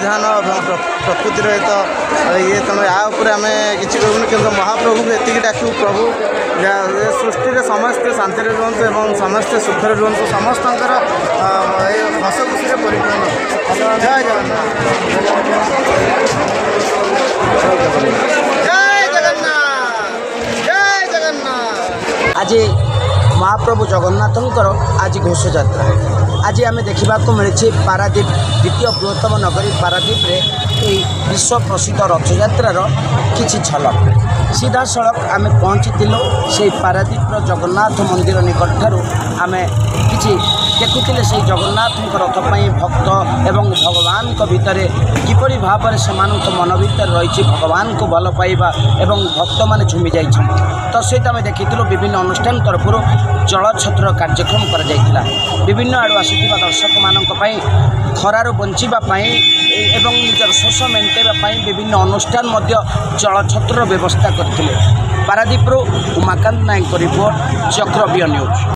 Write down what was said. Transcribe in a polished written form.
विधान प्रकृति रहित ये तुम या आम कि कहूँ कि महाप्रभु को एति डाकू प्रभु सृष्टि में समस्ते शांति रुहतु और समस्ते सुखर रुहतु समस्त हस खुशी परिपूर्ण जय जगन्नाथ जय जगन्नाथ जय जगन्नाथ। आज महाप्रभु जगन्नाथंकर आज घोष यात्रा आज आम देखा मिली पारादीप द्वितीय बृहत्तम नगरी पारादीप रे विश्व प्रसिद्ध रथयात्रार किछि झलक सीधा सड़क आम पहुँची से पारादीप जगन्नाथ मंदिर निकट ठारू आम कि देखुले से जगन्नाथ रथ पाई भक्त एवं भगवान को भितर किपरि भाव में से मन भीतर रही भगवान को भल पाइबा एवं भक्त मान झुमी जा सहित आम देखी विभिन्न अनुष्ठान तरफ जलछत्र कार्यक्रम कर विभिन्न आड़ आसुवा दर्शक मान खरार बचापी एवं निजर शोष मेटाइवाई विभिन्न अनुष्ठान जलछत्र व्यवस्था करते पारादीप उमाकांत नायक रिपोर्ट चक्रव्यूह न्यूज।